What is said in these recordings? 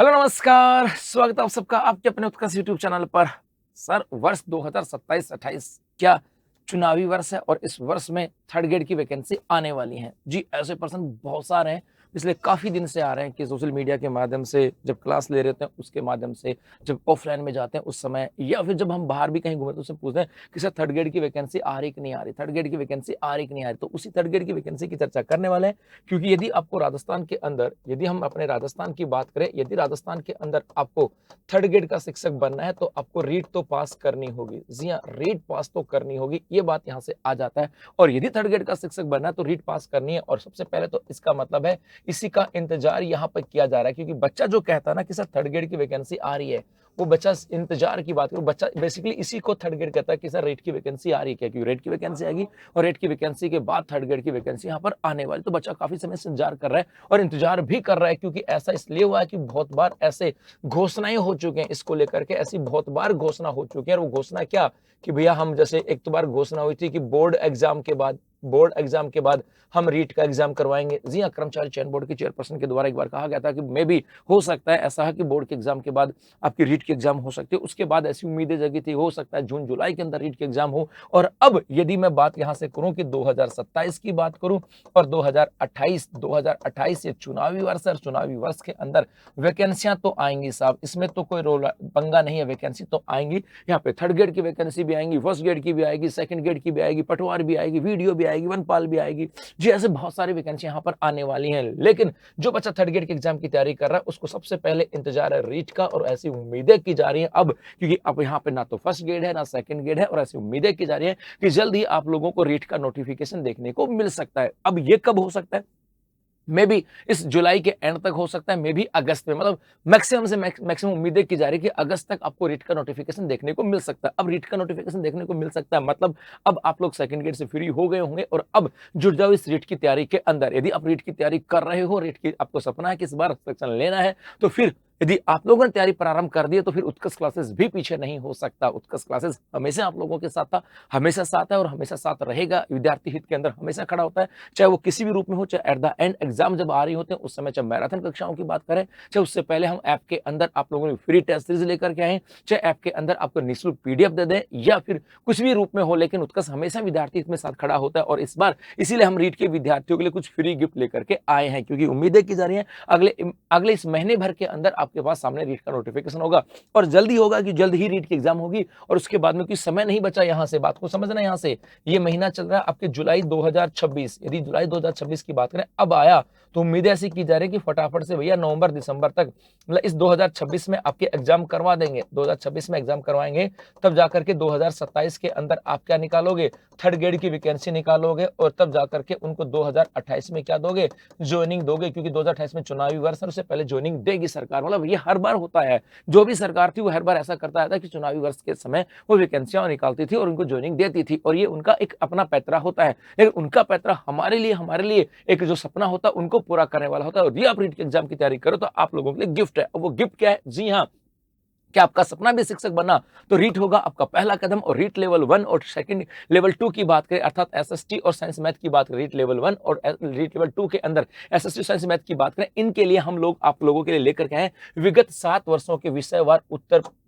Hello नमस्कार, स्वागत है आप सबका आपके अपने उत्कर्ष यूट्यूब चैनल पर। सर, वर्ष 2027-28 क्या चुनावी वर्ष है और इस वर्ष में थर्ड ग्रेड की वैकेंसी आने वाली है। जी, ऐसे पर्सन बहुत सारे हैं, पिछले काफ़ी दिन से आ रहे हैं कि सोशल मीडिया के माध्यम से जब क्लास ले रहे होते हैं उसके माध्यम से, जब ऑफलाइन में जाते हैं उस समय, या फिर जब हम बाहर भी कहीं घूमे तो उससे पूछते हैं कि सर थर्ड ग्रेड की वैकेंसी आ रही कि नहीं आ रही, थर्ड ग्रेड की वैकेंसी आ रही कि नहीं आ रही। तो उसी थर्ड ग्रेड की वैकेंसी की चर्चा करने वाले हैं, क्योंकि यदि आपको राजस्थान के अंदर, यदि हम अपने राजस्थान की बात करें, यदि राजस्थान के अंदर आपको थर्ड ग्रेड का शिक्षक बनना है तो आपको रीट तो पास करनी होगी। जी हाँ, रीट पास तो करनी होगी, ये बात यहाँ से आ जाता है। और यदि थर्ड ग्रेड का शिक्षक बनना है तो रीट पास करनी है। और सबसे पहले तो इसका मतलब है इसी का इंतजार यहाँ पर किया जा रहा है, क्योंकि बच्चा जो कहता है ना कि सर थर्ड ग्रेड की वैकेंसी आ रही है, वो बच्चा इंतजार की बात करो, बच्चा बेसिकली इसी को थर्ड ग्रेड कहता है कि सर रेट की वैकेंसी आ रही है क्या, क्योंकि रेट की वैकेंसी आएगी और रेट की वैकेंसी के बाद थर्ड ग्रेड की वैकेंसी यहाँ पर आने वाली। तो बच्चा काफी समय से इंतजार कर रहा है और इंतजार भी कर रहा है, क्योंकि ऐसा इसलिए हुआ है कि बहुत बार ऐसे घोषणाएं हो चुके हैं इसको लेकर के, ऐसी बहुत बार घोषणा हो चुकी है। और वो घोषणा क्या कि भैया हम, जैसे एक तो बार घोषणा हुई थी कि बोर्ड एग्जाम के बाद हम रीट का एग्जाम करवाएंगे। जी हाँ, कर्मचारी चयन बोर्ड के चेयरपर्सन के द्वारा एक बार कहा गया था कि मे भी हो सकता है ऐसा है कि बोर्ड के एग्जाम के बाद आपकी रीट की एग्जाम हो सकती है। उसके बाद ऐसी उम्मीदें जगी थी, हो सकता है जून जुलाई के अंदर रीट की एग्जाम हो। और अब यदि मैं बात यहां से करूं कि 2027 की बात करूं और 2028 ये चुनावी वर्ष है, चुनावी वर्ष के अंदर वैकेंसियां तो आएंगी साहब, इसमें तो कोई रोल पंगा नहीं है, वैकेंसी तो आएंगी। यहाँ पे थर्ड ग्रेड की वैकेंसी भी आएंगी, फर्स्ट ग्रेड की भी आएगी, सेकंड ग्रेड की भी आएगी, पटवार भी आएगी, वीडियो भी आएगी, वनपाल भी आएगी। जी, ऐसे बहुत सारी वैकेंसी यहाँ पर आने वाली हैं। लेकिन जो बच्चा थर्ड ग्रेड के एग्जाम की तैयारी कर रहा है उसको सबसे पहले इंतजार है रीट का, और ऐसी उम्मीदें की जा रही हैं अब, क्योंकि अब यहाँ पे ना तो फर्स्ट ग्रेड है ना सेकंड ग्रेड है, और ऐसी उम्मीदें की जा रही है कि जल्द ही आप लोगों को रीट का नोटिफिकेशन देखने को मिल सकता है। अब ये कब हो सकता है? मे बी इस जुलाई के एंड तक हो सकता है, मे बी अगस्त में, मतलब मैक्सिमम से मैक्सिमम उम्मीदें की जा रही है कि अगस्त तक आपको रीट का नोटिफिकेशन देखने को मिल सकता है। अब रीट का नोटिफिकेशन देखने को मिल सकता है मतलब अब आप लोग सेकंड ग्रेड से फ्री हो गए होंगे और अब जुट जाओ इस रीट की तैयारी के अंदर। यदि आप रीट की तैयारी कर रहे हो, रीट की आपको सपना है कि इस बार सिलेक्शन लेना है, तो फिर यदि आप लोगों ने तैयारी प्रारंभ कर दी है तो फिर उत्कर्ष क्लासेस भी पीछे नहीं हो सकता। उत्कर्ष क्लासेस हमेशा आप लोगों के साथ था, हमेशा साथ है और हमेशा साथ रहेगा। विद्यार्थी हित के अंदर हमेशा खड़ा होता है, चाहे वो किसी भी रूप में हो, चाहे एट द एंड एग्जाम जब आ रही होते हैं उस समय, चाहे मैराथन कक्षाओं की बात करें, चाहे उससे पहले हम ऐप के अंदर आप लोगों ने फ्री टेस्ट सीरीज लेकर के आए, चाहे ऐप के अंदर आपको निःशुल्क पीडीएफ दे दें, या फिर कुछ भी रूप में हो, लेकिन उत्कर्ष हमेशा विद्यार्थी हित में साथ खड़ा होता है। और इस बार इसीलिए हम रीट के विद्यार्थियों के लिए कुछ फ्री गिफ्ट लेकर के आए हैं, क्योंकि उम्मीदें की जा रही है अगले इस महीने भर के अंदर आपके पास सामने रीट का नोटिफिकेशन होगा। और जल्दी होगा कि जल्द ही रीट की एग्जाम होगी, और उसके बाद में कोई समय नहीं बचा। यहां से बात को समझना, यहां से ये महीना चल रहा है आपके जुलाई 2026, यदि जुलाई 2026 की बात करें अब आया तो उम्मीद ऐसी की जा रही है कि फटाफट से भैया नवंबर दिसंबर तक, मतलब इस 2026 में आपके एग्जाम करवा देंगे। 2026 में एग्जाम करवाएंगे, तब जाकर के 2027 के अंदर आप क्या निकालोगे, थर्ड ग्रेड की वैकेंसी निकालोगे, और तब जाकर के उनको 2028 में क्या दोगे, ज्वाइनिंग दोगे, क्योंकि 2028 में चुनावी वर्ष है, उससे पहले ज्वाइनिंग देगी सरकार। मतलब ये हर बार होता है, जो भी सरकार थी वो हर बार ऐसा करता था कि चुनावी वर्ष के समय वो वैकेंसियां निकालती थी और उनको ज्वाइनिंग देती थी, और ये उनका एक अपना पैतरा होता है। लेकिन उनका पैतरा हमारे लिए एक जो सपना होता है उनको पूरा करने वाला होता है। और ये आप रीट के एग्जाम की तैयारी करो तो आप लोगों के लिए गिफ्ट है, और वो गिफ्ट क्या है? जी हाँ, क्या आपका सपना भी शिक्षक बनना, तो रीट होगा आपका पहला कदम। और रीट लेवल 1 और सेकंड लेवल 2 की बात करें, अर्थात एसएसटी और साइंस मैथ की बात करें, रीट लेवल 1 और रीट लेवल 2 के अंदर एसएसटी साइंस मैथ की बात करें, इनके लिए हम लोग आप लोगों के लिए लेकर के आए विगत 7 वर्षों के विषयवार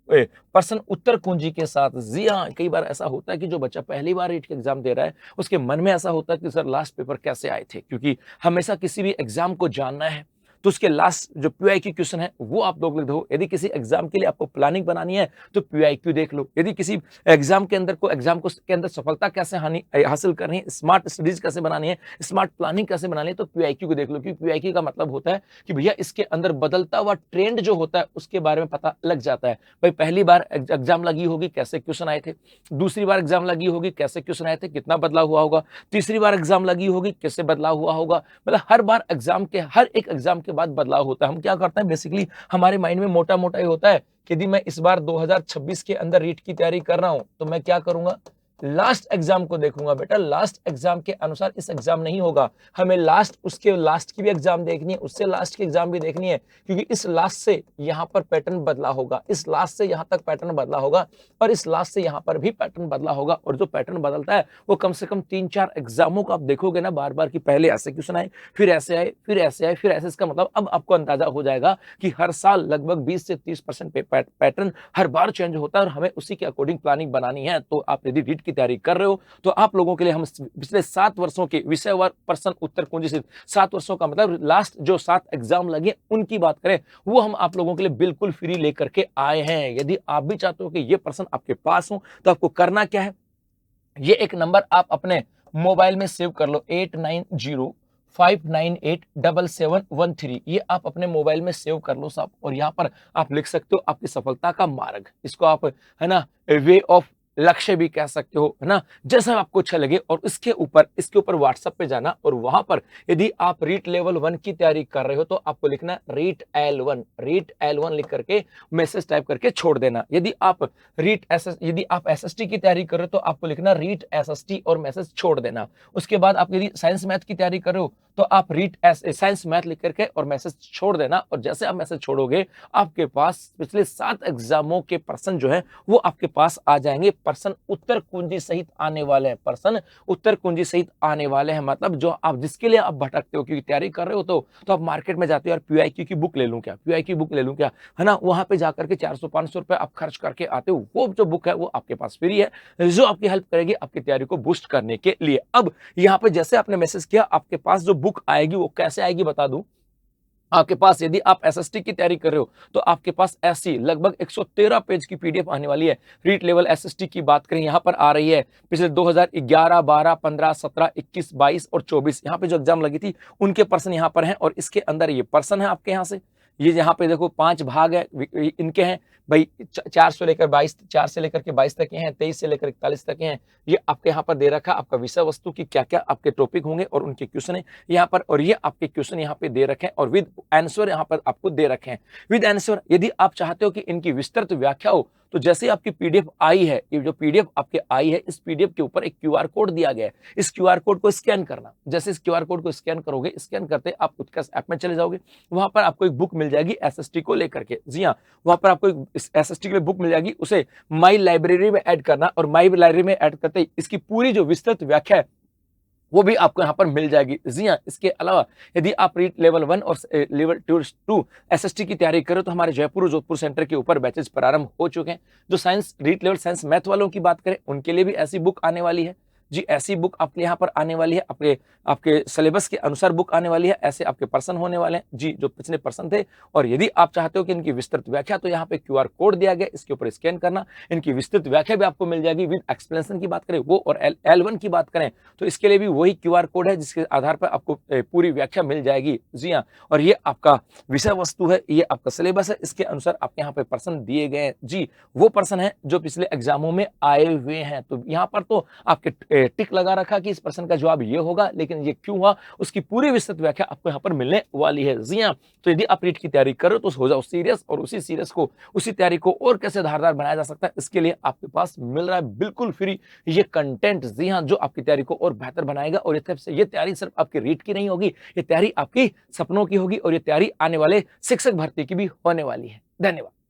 प्रश्न उत्तर कुंजी के साथ। जी हाँ, कई बार ऐसा होता है कि जो बच्चा पहली बार रीट के एग्जाम दे रहा है उसके मन में ऐसा होता है कि सर लास्ट पेपर कैसे आए थे, क्योंकि हमेशा किसी भी एग्जाम को जानना है तो उसके लास्ट जो पीआईक्यू क्वेश्चन है वो आप लोग लिख दो। यदि किसी एग्जाम के लिए आपको प्लानिंग बनानी है तो पीआईक्यू देख लो। यदि किसी एग्जाम के अंदर के अंदर सफलता कैसे हासिल करनी है, स्मार्ट स्टडीज कैसे बनानी है, स्मार्ट प्लानिंग कैसे बनानी है, तो पीआईक्यू को देख लो। क्योंकि पीआईक्यू का मतलब होता है कि भैया इसके अंदर बदलता हुआ ट्रेंड जो होता है उसके बारे में पता लग जाता है। भाई पहली बार एग्जाम लगी होगी, कैसे क्वेश्चन आए थे, दूसरी बार एग्जाम लगी होगी, कैसे क्वेश्चन आए थे, कितना बदलाव हुआ होगा, तीसरी बार एग्जाम लगी होगी, कैसे बदलाव हुआ होगा। मतलब हर बार हर एक एग्जाम के बाद बदलाव होता है। हम क्या करते हैं, बेसिकली हमारे माइंड में मोटा ये होता है कि यदि मैं इस बार 2026 के अंदर रीट की तैयारी कर रहा हूं तो मैं क्या करूंगा, लास्ट एग्जाम को देखूंगा बेटा, लास्ट एग्जाम के अनुसार इस एग्जाम नहीं होगा, हमें लास्ट उसके लास्ट की भी एग्जाम देखनी है, उससे लास्ट की एग्जाम भी देखनी है, क्योंकि इस लास्ट से यहां पर पैटर्न बदला होगा, इस लास्ट से यहां तक पैटर्न बदला होगा और इस लास्ट से यहां पर भी पैटर्न बदला होगा। और जो पैटर्न बदलता है वो कम से कम 3-4 एग्जामों को आप देखोगे ना बार बार, कि पहले ऐसे क्वेश्चन आए, फिर ऐसे आए, फिर ऐसे आए, फिर ऐसे। इसका मतलब अब आपको अंदाजा हो जाएगा कि हर साल लगभग 20 से 30% पैटर्न हर बार चेंज होता है और हमें उसी के अकॉर्डिंग प्लानिंग बनानी है। तो आप यदि रीट की तैयारी कर रहे हो तो आप लोगों के लिए हम पिछले 7 वर्षों के विषयवार प्रश्न उत्तर कुंजी से 7 वर्षों का मतलब लास्ट जो 7 एग्जाम लगे उनकी बात करें, वो हम आप लोगों के लिए बिल्कुल फ्री लेकर के आए हैं। यदि आप भी चाहते हो कि ये प्रश्न आपके पास हो तो आपको करना क्या है, ये एक नंबर आप अपने मोबाइल में सेव कर लो, 8905987713। ये आप अपने मोबाइल में सेव कर लो साहब, और यहाँ पर आप लिख सकते हो आपकी सफलता का मार्ग। इसको आप है ना वे ऑफ लक्ष्य भी कह सकते हो, है ना, जैसा आपको अच्छा लगे। और इसके ऊपर व्हाट्सएप पे जाना और वहां पर यदि आप रीट लेवल 1 की तैयारी कर रहे हो तो आपको लिखना रीट L1 लिख करके मैसेज टाइप करके छोड़ देना। यदि आप एसएसटी की तैयारी कर रहे हो तो आपको लिखना रीट एसएसटी और मैसेज छोड़ देना। उसके बाद आप यदि साइंस मैथ की तैयारी कर रहे हो तो आप रीट साइंस मैथ लिख करके और मैसेज छोड़ देना। और जैसे आप मैसेज छोड़ोगे आपके पास पिछले 7 एग्जामों के प्रश्न जो है वो आपके पास आ जाएंगे। प्रश्न उत्तर कुंजी सहित आने वाले हैं, प्रश्न उत्तर कुंजी सहित आने वाले हैं। मतलब जो आप जिसके लिए आप भटकते हो, क्योंकि तैयारी कर रहे हो तो आप मार्केट में जाते हो, यार पीआईक्यू की बुक ले लूं क्या, पीआईक्यू बुक ले लूं क्या, है ना, वहां पे जाकर के 400-500 रुपए आप खर्च करके आते हो। वो जो बुक है वो आपके पास फ्री है, जो आपकी हेल्प करेगी आपकी तैयारी को बूस्ट करने के लिए। अब यहाँ पे जैसे आपने मैसेज किया, आपके पास जो बुक आएगी वो कैसे आएगी बता दूं। आपके पास यदि आप एसएसटी की तैयारी कर रहे हो तो आपके पास ऐसी लगभग 113 पेज की पीडीएफ आने वाली है। रीट लेवल एसएसटी की बात करें, यहां पर आ रही है पिछले 2011, 12, 15, 17, 21, 22 और 24 यहां पे जो एग्जाम लगी थी उनके पर्सन यहां पर हैं। और इसके अंदर ये पर्सन है आपके यहां से, ये यहाँ पे देखो 5 भाग है इनके हैं भाई, 4 से लेकर 22, 4 से लेकर के 22 तक के हैं, 23 से लेकर 41 तक के हैं। ये आपके यहाँ पर दे रखा आपका विषय वस्तु की क्या क्या आपके टॉपिक होंगे और उनके क्वेश्चन है यहाँ पर, और ये आपके क्वेश्चन यहाँ पे दे रखे हैं और विद आंसर यहाँ पर आपको दे रखे हैं विद आंसर। यदि आप चाहते हो कि इनकी विस्तृत व्याख्या हो तो जैसे आपकी पीडीएफ आई है, ये जो पीडीएफ आपके आई है, इस पीडीएफ के ऊपर एक क्यूआर कोड दिया गया है। इस क्यूआर कोड को स्कैन करना, जैसे इस क्यूआर कोड को स्कैन करोगे, स्कैन करते आप उत्कर्ष ऐप में चले जाओगे, वहां पर आपको एक बुक मिल जाएगी एसएसटी को लेकर के। जी हाँ, वहां पर आपको एक एसएसटी के लिए बुक मिल जाएगी, उसे माई लाइब्रेरी में ऐड करना और माई लाइब्रेरी में ऐड करते ही इसकी पूरी जो विस्तृत व्याख्या है वो भी आपको यहाँ पर मिल जाएगी। जी हाँ, इसके अलावा यदि आप रीट लेवल 1 और लेवल 2 एसएसटी की तैयारी करो तो हमारे जयपुर और जोधपुर सेंटर के ऊपर बैचेज प्रारंभ हो चुके हैं। जो साइंस रीट लेवल साइंस मैथ वालों की बात करें उनके लिए भी ऐसी बुक आने वाली है। जी, ऐसी बुक आपके यहाँ पर आने वाली है, आपके सिलेबस के अनुसार बुक आने वाली है, ऐसे आपके पर्सन होने वाले हैं जी, जो पिछले पर्सन थे। और यदि आप चाहते हो कि इनकी विस्तृत व्याख्या, तो यहाँ पे क्यूआर कोड दिया गया, इसके ऊपर स्कैन करना, इनकी विस्तृत व्याख्या भी आपको मिल जाएगी विद एक्सप्लेनेशन की बात करें वो, और L1 की बात करें तो इसके लिए भी वही क्यूआर कोड है जिसके आधार पर आपको पूरी व्याख्या मिल जाएगी। जी हाँ, और ये आपका विषय वस्तु है, ये आपका सिलेबस है, इसके अनुसार आपके यहाँ पे पर्सन दिए गए हैं। जी, वो पर्सन है जो पिछले एग्जामों में आए हुए हैं। तो यहाँ पर तो आपके टिक लगा रखा कि इस प्रश्न का जवाब ये होगा, लेकिन ये क्यों हुआ उसकी पूरी विस्तृत व्याख्या आपको यहाँ पर मिलने वाली है। जी हाँ, तो यदि आप रीट की तैयारी करो तो हो जाओ सीरियस, और उसी सीरियस को, उसी तैयारी को और कैसे धारदार बनाया जा सकता है, इसके लिए आपके पास मिल रहा है बिल्कुल फ्री ये कंटेंट। जी हाँ, जो आपकी तैयारी को और बेहतर बनाएगा। और ये तैयारी सिर्फ आपकी रीट की नहीं होगी, ये तैयारी आपकी सपनों की होगी, और ये तैयारी आने वाले शिक्षक भर्ती की भी होने वाली है। धन्यवाद।